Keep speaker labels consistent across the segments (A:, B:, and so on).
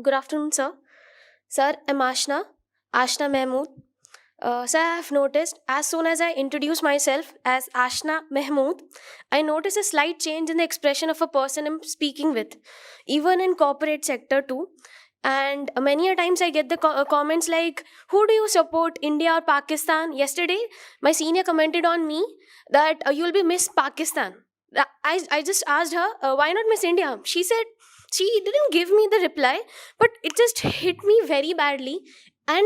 A: Good afternoon, sir. Sir, I'm Ashna Mahmood. Sir, I have noticed as soon as I introduce myself as Ashna Mahmood, I notice a slight change in the expression of a person I'm speaking with, even in corporate sector too. And many a times I get the comments like, "Who do you support, India or Pakistan?" Yesterday, my senior commented on me that you'll be Miss Pakistan. I just asked her, "Why not Miss India?" She said she didn't give me the reply, but it just hit me very badly. And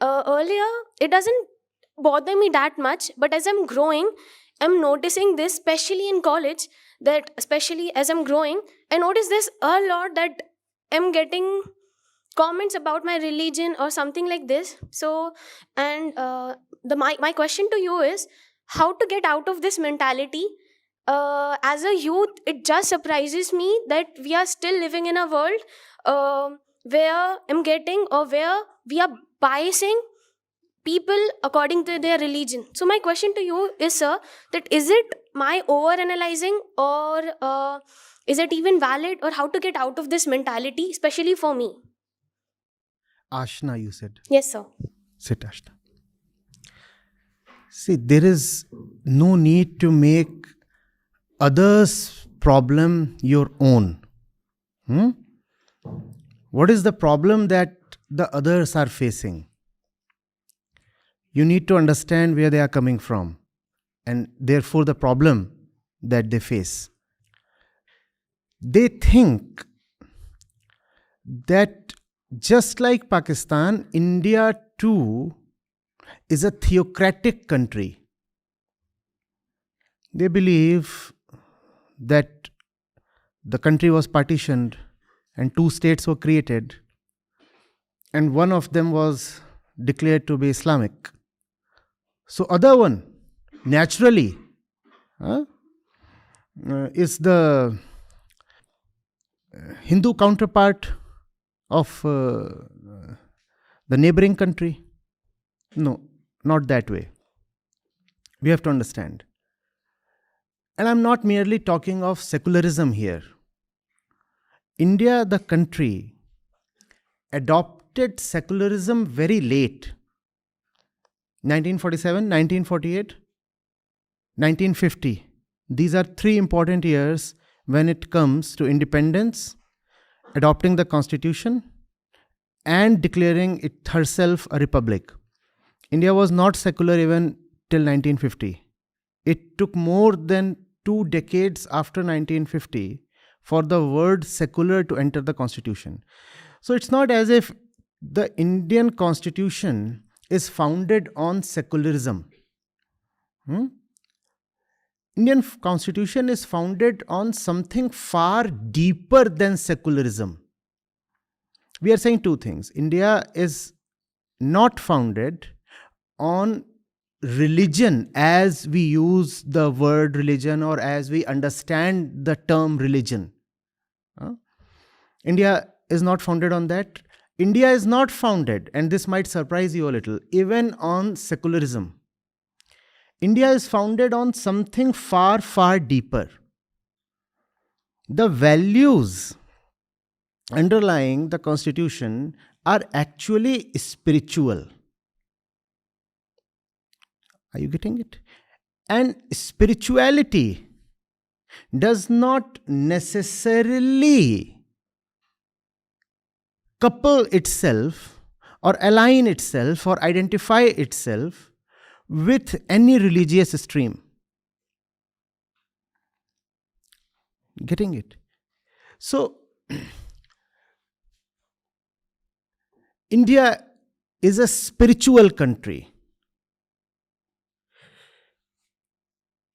A: earlier, it doesn't bother me that much, but as I'm growing, I'm noticing this, especially in college, that especially as I'm growing, I notice this a lot, that I'm getting comments about my religion or something like this. So, and my question to you is, how to get out of this mentality? As a youth, it just surprises me that we are still living in a world where I'm getting, or where we are biasing people according to their religion. So my question to you is, sir, that is it my over analyzing, or is it even valid, or how to get out of this mentality, especially for me?
B: Ashna, you said.
A: Yes, sir.
B: Sit, Ashna. See, there is no need to make others' problem your own. What is the problem that the others are facing? You need to understand where they are coming from, and therefore the problem that they face. They think that just like Pakistan, India too is a theocratic country. They believe that the country was partitioned and two states were created, and one of them was declared to be Islamic. So other one, naturally, is the Hindu counterpart of the neighboring country. No, not that way. We have to understand. And I'm not merely talking of secularism here. India, the country, adopted secularism very late. 1947, 1948, 1950. These are three important years when it comes to independence, adopting the constitution, and declaring it herself a republic. India was not secular even till 1950. It took more than 2 decades after 1950 for the word secular to enter the constitution. So it's not as if the Indian constitution is founded on secularism. Indian constitution is founded on something far deeper than secularism. We are saying two things. India is not founded on religion as we use the word religion, or as we understand the term religion. India is not founded on that. India is not founded, and this might surprise you a little, even on secularism. India is founded on something far, far deeper. The values underlying the constitution are actually spiritual. Are you getting it? And spirituality does not necessarily couple itself or align itself or identify itself with any religious stream. Getting it? So, India is a spiritual country.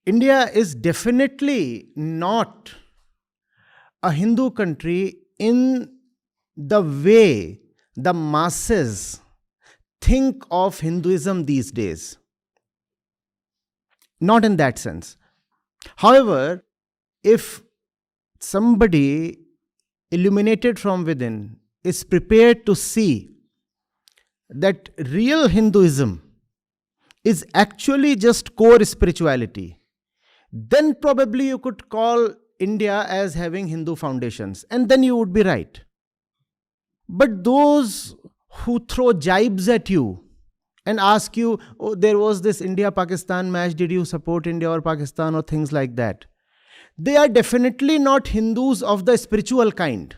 B: India is definitely not a Hindu country in the way the masses think of Hinduism these days. Not in that sense. However, if somebody illuminated from within is prepared to see that real Hinduism is actually just core spirituality, then probably you could call India as having Hindu foundations, and then you would be right. But those who throw jibes at you and ask you, oh, there was this India Pakistan match, did you support India or Pakistan, or things like that, they are definitely not Hindus of the spiritual kind.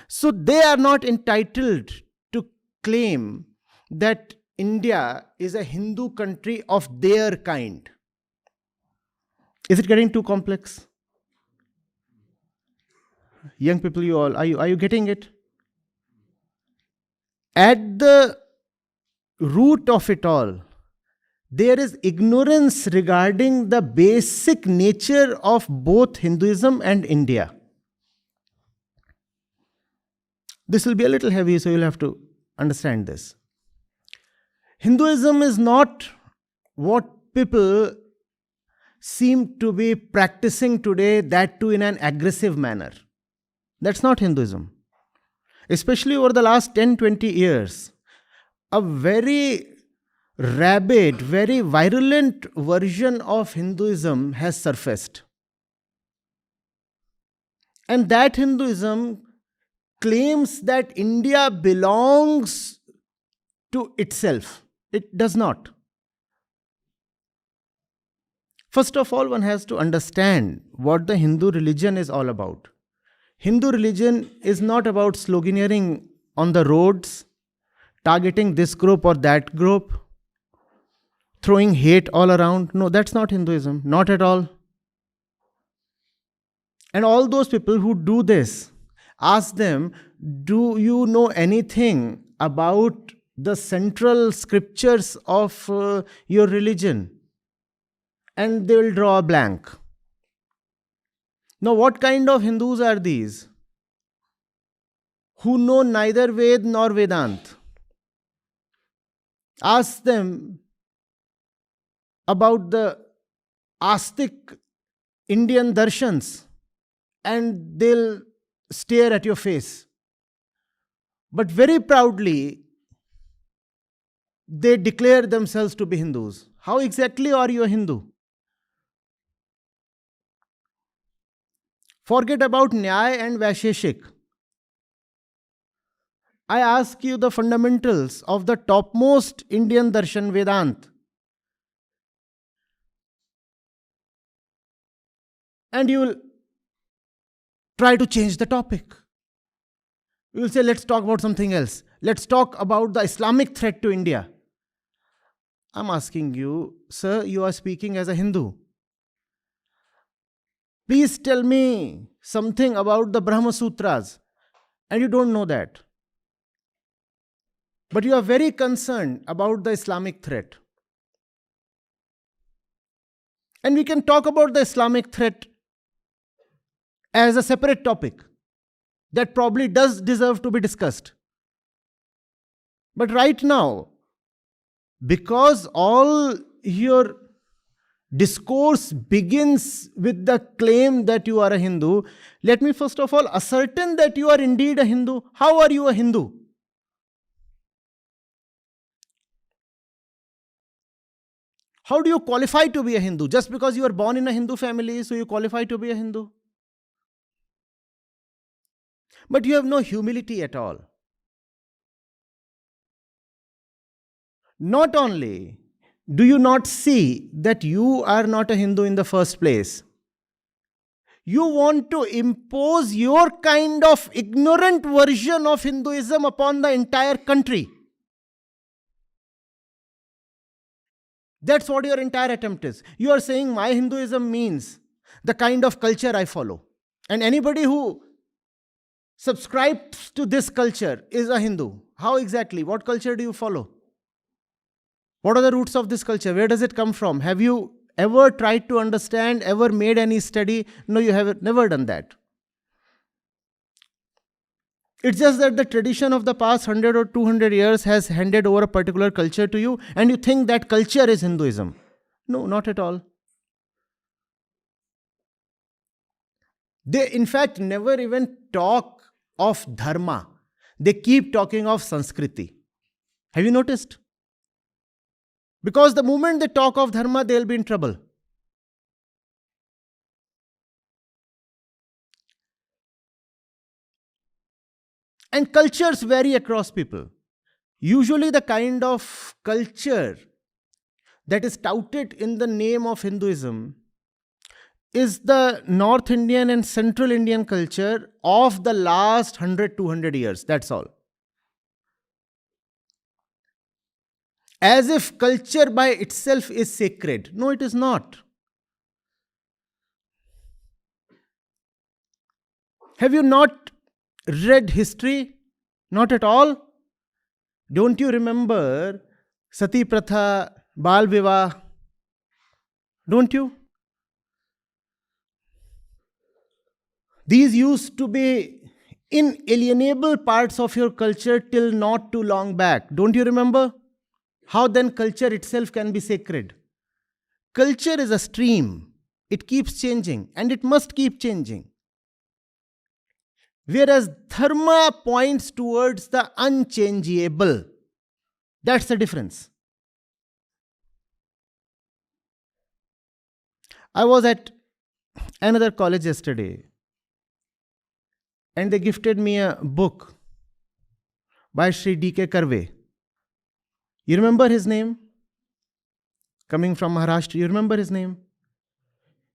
B: So they are not entitled to claim that India is a Hindu country of their kind. Is it getting too complex? Young people, you all, are you getting it? At the root of it all, there is ignorance regarding the basic nature of both Hinduism and India. This will be a little heavy, so you'll have to understand this. Hinduism is not what people seem to be practicing today, that too in an aggressive manner. That's not Hinduism. Especially over the last 10-20 years, a very rabid, very virulent version of Hinduism has surfaced. And that Hinduism claims that India belongs to itself. It does not. First of all, one has to understand what the Hindu religion is all about. Hindu religion is not about sloganeering on the roads, targeting this group or that group, throwing hate all around. No, that's not Hinduism. Not at all. And all those people who do this, ask them, do you know anything about the central scriptures of your religion? And they will draw a blank. Now, what kind of Hindus are these? Who know neither Ved nor Vedant. Ask them about the Astic Indian darshans, and they'll stare at your face. But very proudly, they declare themselves to be Hindus. How exactly are you a Hindu? Forget about Nyaya and Vaisheshik. I ask you the fundamentals of the topmost Indian darshan, Vedant. And you will try to change the topic. You will say, let's talk about something else. Let's talk about the Islamic threat to India. I'm asking you, sir, you are speaking as a Hindu. Please tell me something about the Brahma Sutras. And you don't know that. But you are very concerned about the Islamic threat. And we can talk about the Islamic threat as a separate topic that probably does deserve to be discussed. But right now, because all your discourse begins with the claim that you are a Hindu, let me first of all ascertain that you are indeed a Hindu. How are you a Hindu? How do you qualify to be a Hindu? Just because you are born in a Hindu family, so you qualify to be a Hindu? But you have no humility at all. Not only do you not see that you are not a Hindu in the first place, you want to impose your kind of ignorant version of Hinduism upon the entire country. That's what your entire attempt is. You are saying my Hinduism means the kind of culture I follow. And anybody who subscribes to this culture is a Hindu. How exactly? What culture do you follow? What are the roots of this culture? Where does it come from? Have you ever tried to understand, ever made any study? No, you have never done that. It's just that the tradition of the past 100 or 200 years has handed over a particular culture to you, and you think that culture is Hinduism. No, not at all. They, in fact, never even talk of Dharma. They keep talking of Sanskriti. Have you noticed? Because the moment they talk of Dharma, they'll be in trouble. And cultures vary across people. Usually, the kind of culture that is touted in the name of Hinduism is the North Indian and Central Indian culture of the last 100, 200 years. That's all. As if culture by itself is sacred. No, it is not. Have you not read history? Not at all. Don't you remember Sati Pratha, Bal Vivah? Don't you? These used to be inalienable parts of your culture till not too long back. Don't you remember? How then culture itself can be sacred? Culture is a stream. It keeps changing and it must keep changing. Whereas Dharma points towards the unchangeable. That's the difference. I was at another college yesterday and they gifted me a book by Sri D.K. Karve. You remember his name? Coming from Maharashtra, you remember his name?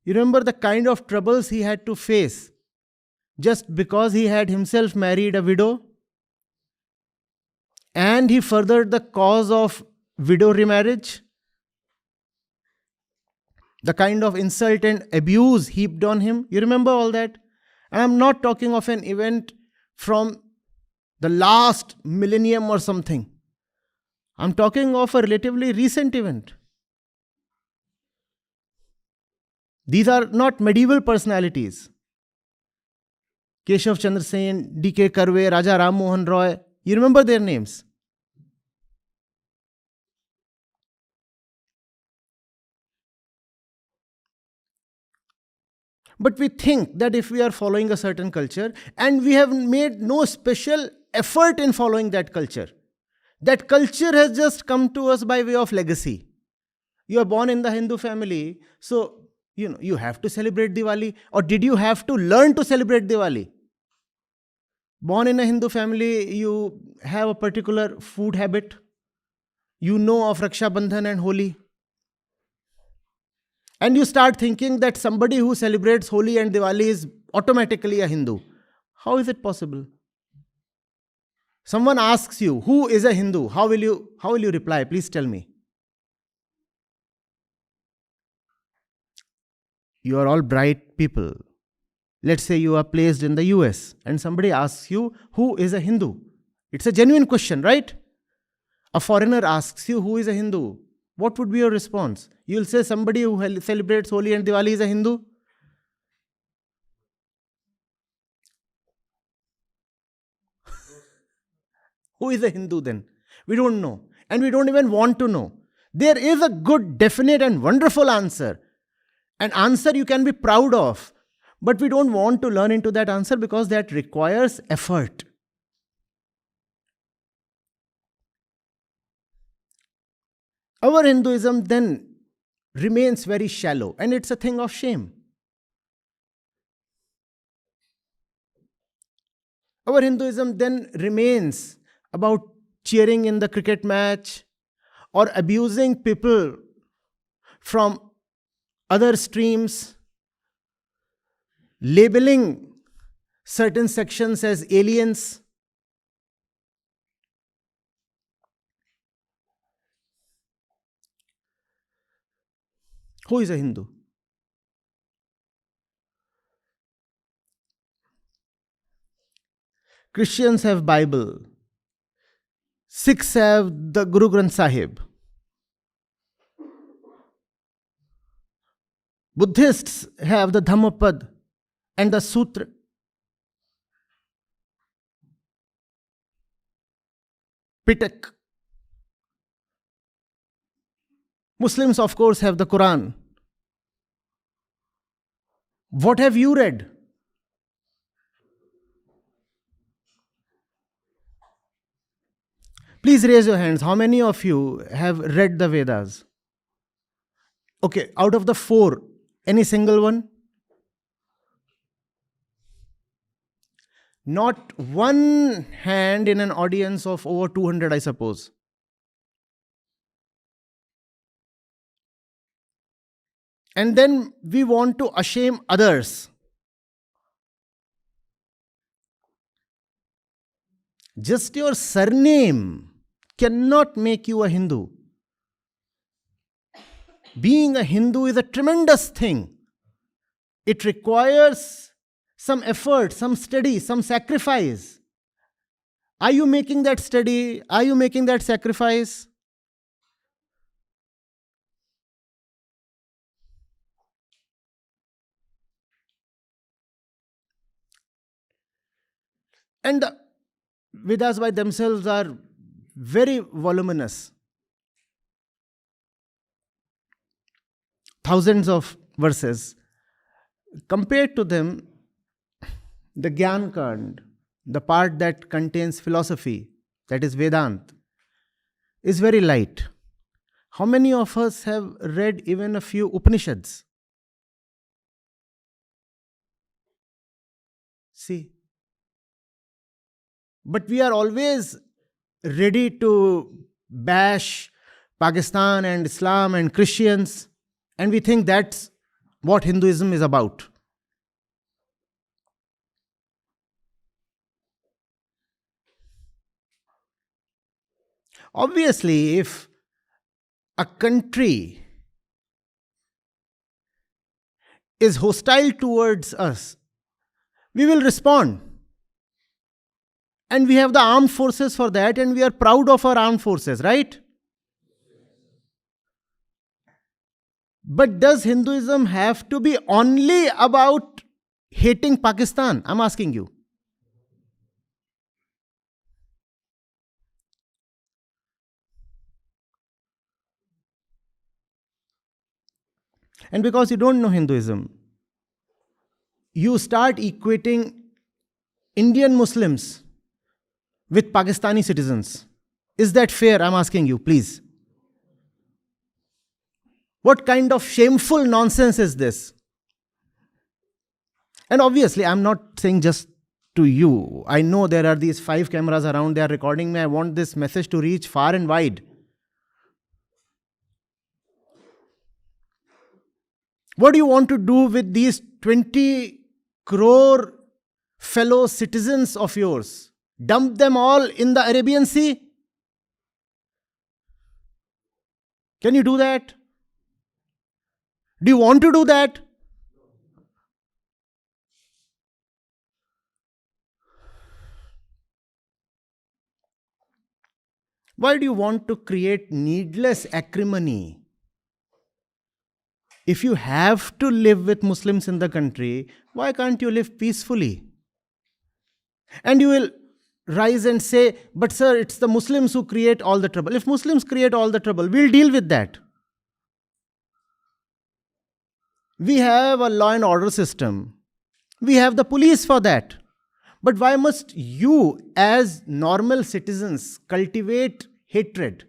B: You remember the kind of troubles he had to face just because he had himself married a widow? And he furthered the cause of widow remarriage? The kind of insult and abuse heaped on him? You remember all that? And I'm not talking of an event from the last millennium or something. I'm talking of a relatively recent event. These are not medieval personalities. Keshav Chandra Sen, D.K. Karve, Raja Ram Mohan Roy. You remember their names? But we think that if we are following a certain culture and we have made no special effort in following that culture has just come to us by way of legacy. You are born in the Hindu family, so you have to celebrate Diwali. Or did you have to learn to celebrate Diwali? Born in a Hindu family, you have a particular food habit. You know of Raksha Bandhan and Holi. And you start thinking that somebody who celebrates Holi and Diwali is automatically a Hindu. How is it possible? Someone asks you, who is a Hindu? How will you reply? Please tell me. You are all bright people. Let's say you are placed in the US and somebody asks you, who is a Hindu? It's a genuine question, right? A foreigner asks you, who is a Hindu? What would be your response? You'll say somebody who celebrates Holi and Diwali is a Hindu? Who is a Hindu then? We don't know. And we don't even want to know. There is a good, definite and wonderful answer. An answer you can be proud of. But we don't want to learn into that answer because that requires effort. Our Hinduism then remains very shallow and it's a thing of shame. Our Hinduism then remains about cheering in the cricket match or abusing people from other streams, labeling certain sections as aliens. Who is a Hindu? Christians have Bible. Sikhs have the Guru Granth Sahib. Buddhists have the Dhammapad and the Sutra. Pitak. Muslims, of course, have the Quran. What have you read? Please raise your hands. How many of you have read the Vedas? Okay, out of the 4, any single one? Not one hand in an audience of over 200, I suppose. And then we want to shame others. Just your surname cannot make you a Hindu. Being a Hindu is a tremendous thing. It requires some effort, some study, some sacrifice. Are you making that study? Are you making that sacrifice? And the Vedas by themselves are very voluminous. Thousands of verses. Compared to them, the Gyan Kand, the part that contains philosophy, that is Vedant, is very light. How many of us have read even a few Upanishads? See. But we are always ready to bash Pakistan and Islam and Christians, and we think that's what Hinduism is about. Obviously, if a country is hostile towards us, we will respond. And we have the armed forces for that, and we are proud of our armed forces, right? But does Hinduism have to be only about hating Pakistan? I'm asking you. And because you don't know Hinduism, you start equating Indian Muslims with Pakistani citizens. Is that fair? I'm asking you, please. What kind of shameful nonsense is this? And obviously, I'm not saying just to you. I know there are these 5 cameras around, they are recording me. I want this message to reach far and wide. What do you want to do with these 20 crore fellow citizens of yours? Dump them all in the Arabian Sea? Can you do that? Do you want to do that? Why do you want to create needless acrimony? If you have to live with Muslims in the country, why can't you live peacefully? And you will rise and say, but sir, it's the Muslims who create all the trouble. If Muslims create all the trouble, we'll deal with that. We have a law and order system. We have the police for that. But why must you, as normal citizens, cultivate hatred?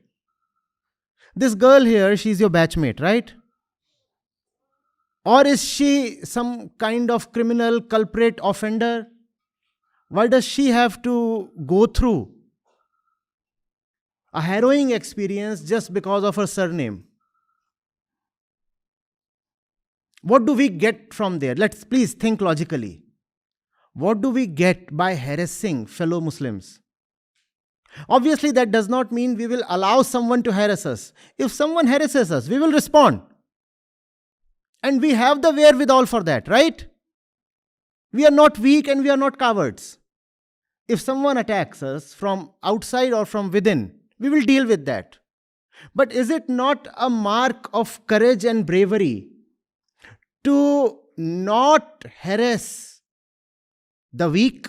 B: This girl here, she's your batchmate, right? Or is she some kind of criminal, culprit, offender? Why does she have to go through a harrowing experience just because of her surname? What do we get from there? Let's please think logically. What do we get by harassing fellow Muslims? Obviously, that does not mean we will allow someone to harass us. If someone harasses us, we will respond. And we have the wherewithal for that, right? We are not weak and we are not cowards. If someone attacks us from outside or from within, we will deal with that. But is it not a mark of courage and bravery to not harass the weak?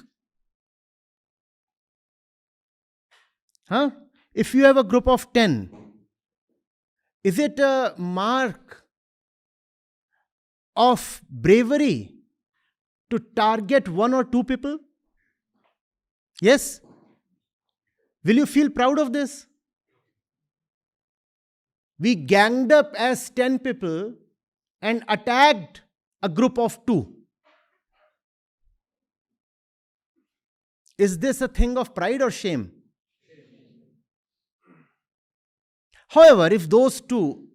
B: If you have a group of 10, is it a mark of bravery to target 1 or 2 people? Yes? Will you feel proud of this? We ganged up as 10 people and attacked a group of 2. Is this a thing of pride or shame? However, if those two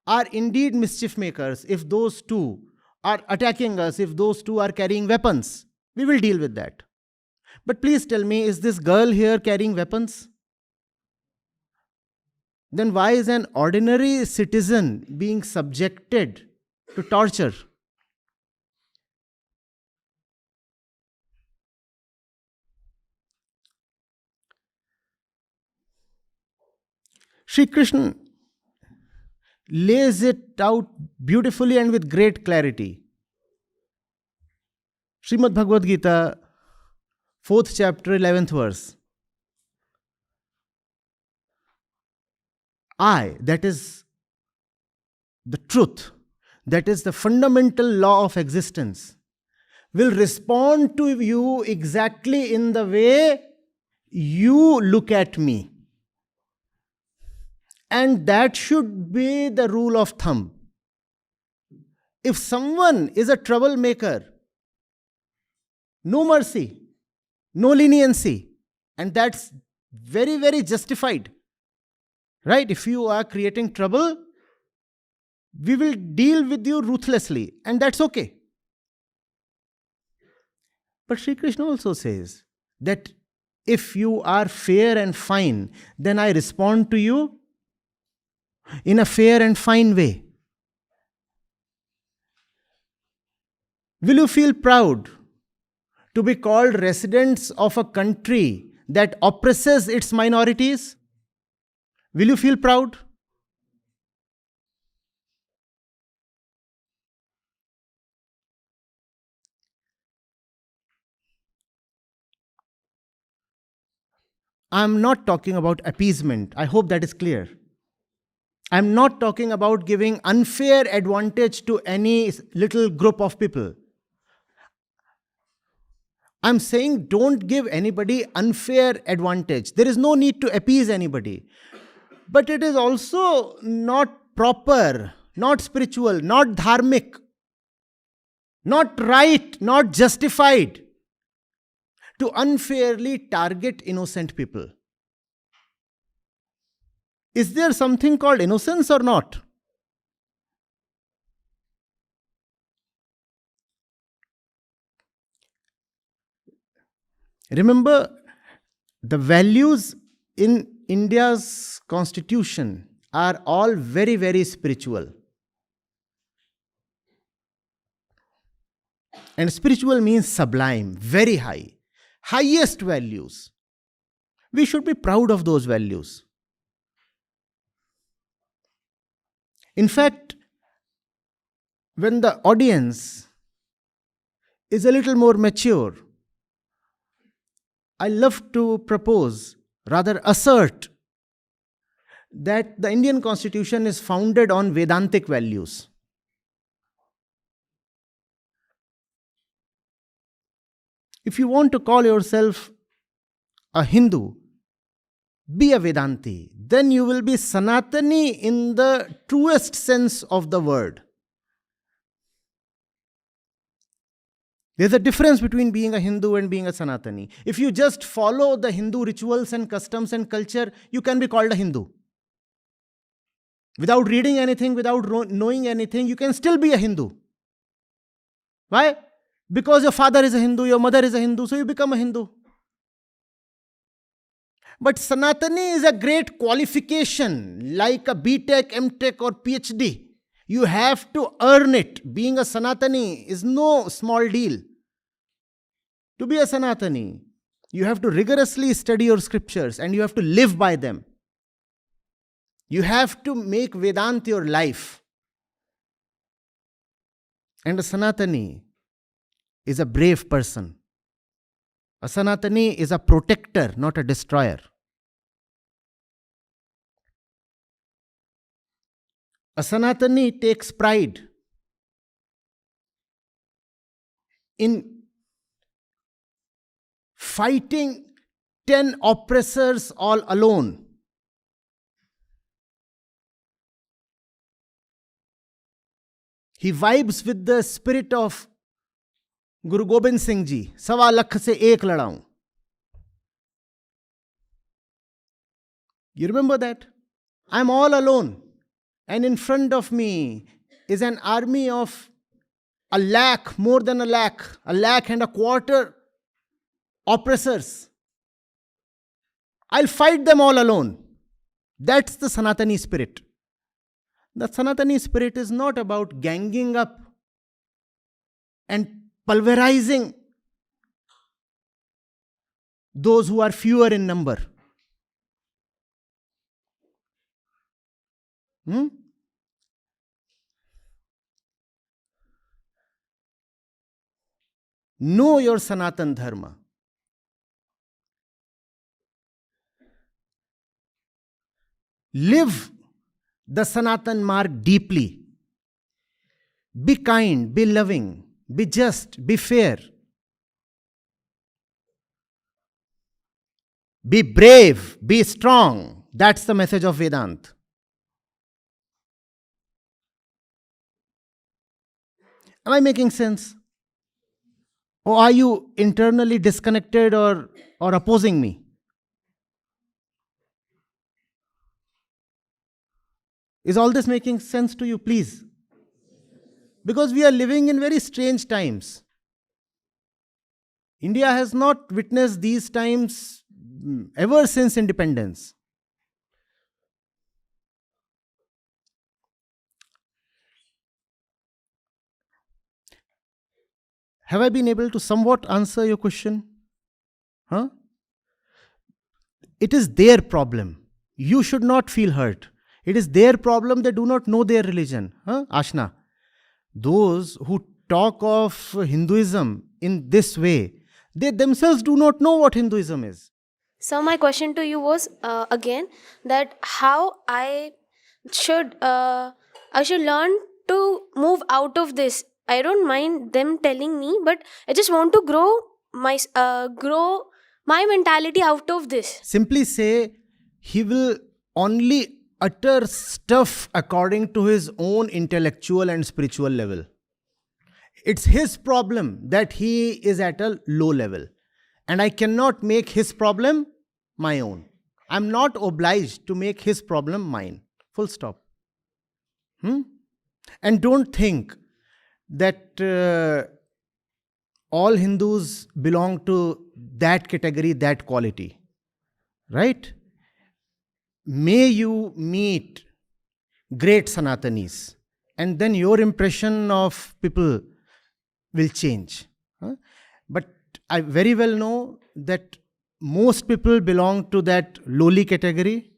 B: are indeed mischief makers, if those two are attacking us, if those two are carrying weapons, we will deal with that. But please tell me, is this girl here carrying weapons? Then why is an ordinary citizen being subjected to torture? Sri Krishna lays it out beautifully and with great clarity. Srimad Bhagavad Gita, 4th chapter, 11th verse. I, that is the truth, that is the fundamental law of existence, will respond to you exactly in the way you look at me. And that should be the rule of thumb. If someone is a troublemaker, no mercy, no leniency, and that's very, very justified. Right? If you are creating trouble, we will deal with you ruthlessly, and that's okay. But Sri Krishna also says that if you are fair and fine, then I respond to you in a fair and fine way. Will you feel proud to be called residents of a country that oppresses its minorities? Will you feel proud? I am not talking about appeasement. I hope that is clear. I am not talking about giving unfair advantage to any little group of people. I am saying don't give anybody unfair advantage. There is no need to appease anybody. But it is also not proper, not spiritual, not dharmic, not right, not justified to unfairly target innocent people. Is there something called innocence or not? Remember, the values in India's constitution are all very, very spiritual. And spiritual means sublime, very high, highest values. We should be proud of those values. In fact, when the audience is a little more mature, I love to propose, rather assert, that the Indian Constitution is founded on Vedantic values. If you want to call yourself a Hindu, be a Vedanti. Then you will be Sanatani in the truest sense of the word. There's a difference between being a Hindu and being a Sanatani. If you just follow the Hindu rituals and customs and culture, you can be called a Hindu. Without reading anything, without knowing anything, you can still be a Hindu. Why? Because your father is a Hindu, your mother is a Hindu, so you become a Hindu. But Sanatani is a great qualification, like a BTech, MTech or PhD. You have to earn it. Being a Sanatani is no small deal. To be a Sanatani, you have to rigorously study your scriptures and you have to live by them. You have to make Vedanta your life. And a Sanatani is a brave person. A Sanatani is a protector, not a destroyer. A Sanatani takes pride in fighting 10 oppressors all alone. He vibes with the spirit of Guru Gobind Singh ji, 1.25 lakh se ek ladaun. You remember that? I'm all alone. And in front of me is an army of a lakh, more than a lakh and a quarter oppressors. I'll fight them all alone. That's the Sanatani spirit. The Sanatani spirit is not about ganging up and pulverizing those who are fewer in number. Hmm? Know your Sanatan Dharma. Live the Sanatan mark deeply. Be kind, be loving, be just, be fair. Be brave, be strong. That's the message of Vedanta. Am I making sense? Or are you internally disconnected or opposing me? Is all this making sense to you, please? Because we are living in very strange times. India has not witnessed these times ever since independence. Have I been able to somewhat answer your question? Huh? It is their problem. You should not feel hurt. It is their problem. They do not know their religion. Huh? Ashna. Those who talk of Hinduism in this way, they themselves do not know what Hinduism is.
A: So my question to you was again that how should I should learn to move out of this. I don't mind them telling me, but I just want to grow my mentality out of this.
B: Simply say, he will only utter stuff according to his own intellectual and spiritual level. It's his problem that he is at a low level. And I cannot make his problem my own. I'm not obliged to make his problem mine. Full stop. And don't think that all Hindus belong to that category, that quality. Right? May you meet great Sanatanis, and then your impression of people will change. But I very well know that most people belong to that lowly category,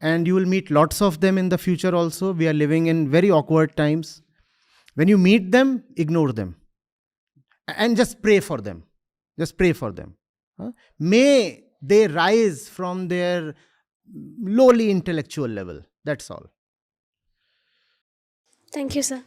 B: and you will meet lots of them in the future also. We are living in very awkward times. When you meet them, ignore them and just pray for them. Just pray for them. May they rise from their lowly intellectual level. That's all.
A: Thank you, sir.